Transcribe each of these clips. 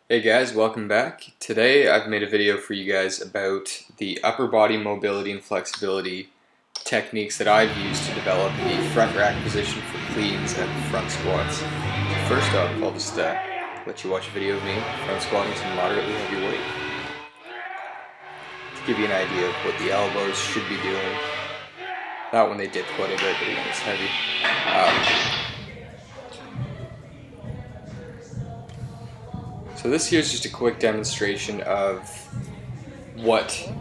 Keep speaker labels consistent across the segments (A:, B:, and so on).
A: Hey guys, welcome back. Today I've made a video for you guys about the upper body mobility and flexibility techniques that I've used to develop the front rack position for cleans and front squats. So first off, I'll just let you watch a video of me front squatting some moderately heavy weight to give you an idea of what the elbows should be doing. Not when they dip quite a bit, but when it's heavy. So this here is just a quick demonstration of what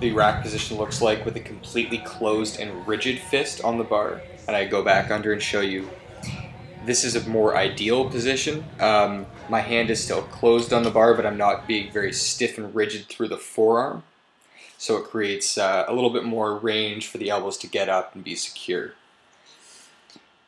A: the rack position looks like with a completely closed and rigid fist on the bar. And I go back under and show you this is a more ideal position. My hand is still closed on the bar, but I'm not being very stiff and rigid through the forearm. So it creates a little bit more range for the elbows to get up and be secure.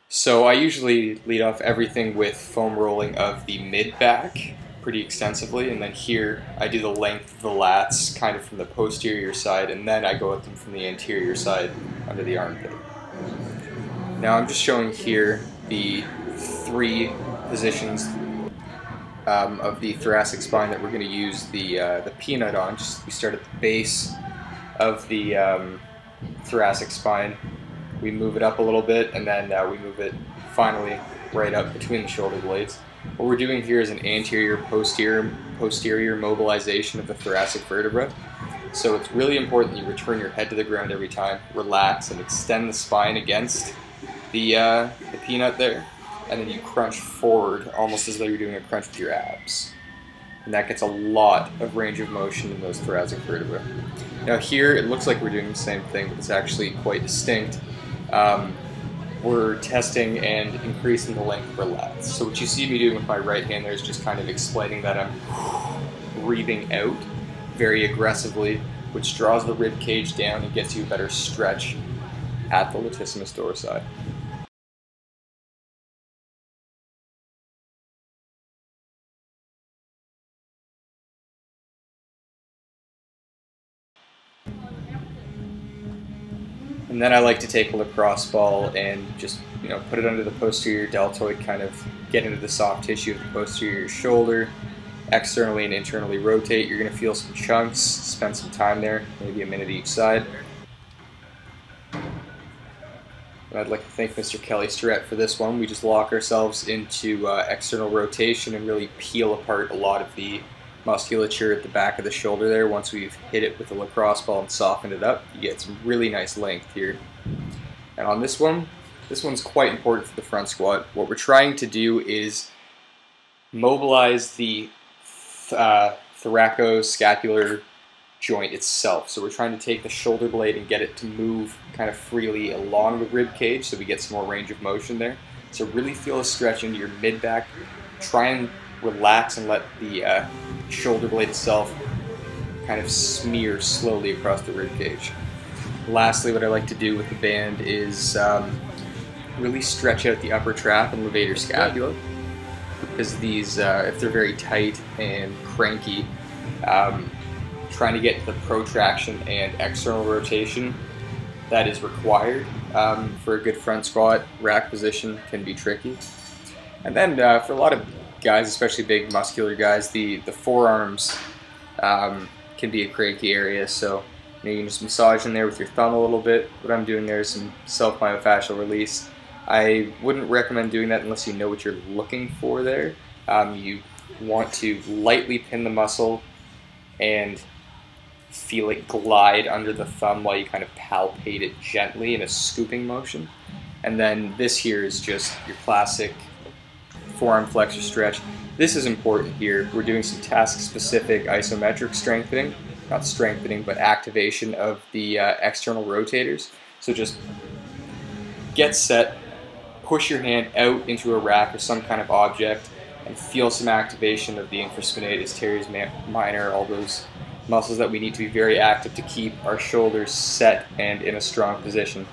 A: So I usually lead off everything with foam rolling of the mid-back pretty extensively, and then here I do the length of the lats kind of from the posterior side, and then I go at them from the anterior side under the armpit. Now I'm just showing here the three positions of the thoracic spine that we're going to use the peanut on. We start at the base of the thoracic spine, we move it up a little bit, and then we move it finally right up between the shoulder blades. What we're doing here is an anterior-posterior mobilization of the thoracic vertebra. So it's really important that you return your head to the ground every time, relax, and extend the spine against the peanut there, and then you crunch forward almost as though you're doing a crunch with your abs. And that gets a lot of range of motion in those thoracic vertebrae. Now here it looks like we're doing the same thing, but it's actually quite distinct. We're testing and increasing the length of our lats. So what you see me doing with my right hand there is just kind of explaining that I'm breathing out very aggressively, which draws the rib cage down and gets you a better stretch at the latissimus dorsi. And then I like to take a lacrosse ball and just, put it under the posterior deltoid, kind of get into the soft tissue of the posterior shoulder, externally and internally rotate. You're going to feel some chunks, spend some time there, maybe a minute each side. And I'd like to thank Mr. Kelly Starrett for this one. We just lock ourselves into external rotation and really peel apart a lot of the musculature at the back of the shoulder there. Once we've hit it with a lacrosse ball and softened it up, you get some really nice length here. And on this one's quite important for the front squat. What we're trying to do is mobilize the thoracoscapular joint itself. So we're trying to take the shoulder blade and get it to move kind of freely along the rib cage so we get some more range of motion there. So really feel a stretch into your mid-back. Try and relax and let the shoulder blade itself kind of smear slowly across the rib cage. Lastly, what I like to do with the band is really stretch out the upper trap and levator scapula, because these, if they're very tight and cranky, trying to get the protraction and external rotation that is required for a good front squat rack position can be tricky. And then for a lot of guys, especially big muscular guys, the forearms can be a cranky area, so you can just massage in there with your thumb a little bit. What I'm doing there is some self-myofascial release. I wouldn't recommend doing that unless you know what you're looking for there. You want to lightly pin the muscle and feel it glide under the thumb while you kind of palpate it gently in a scooping motion. And then this here is just your classic forearm flexor stretch. This is important here. We're doing some task-specific isometric strengthening, not strengthening, but activation of the external rotators. So just get set, push your hand out into a rack or some kind of object, and feel some activation of the infraspinatus, teres minor, all those muscles that we need to be very active to keep our shoulders set and in a strong position.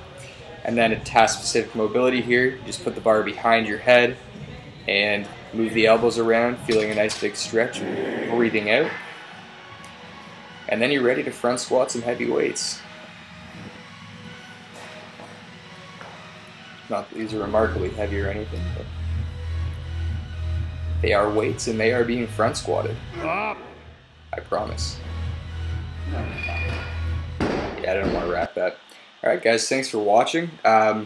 A: And then a task-specific mobility here. Just put the bar behind your head and move the elbows around, feeling a nice big stretch and breathing out. And then you're ready to front squat some heavy weights. Not that these are remarkably heavy or anything, but They are weights and they are being front squatted.
B: Up.
A: I promise. Yeah, I don't want to wrap that. Alright guys, thanks for watching.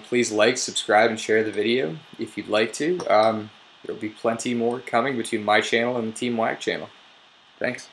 A: Please like, subscribe, and share the video if you'd like to. There'll be plenty more coming between my channel and the Team WAC channel. Thanks.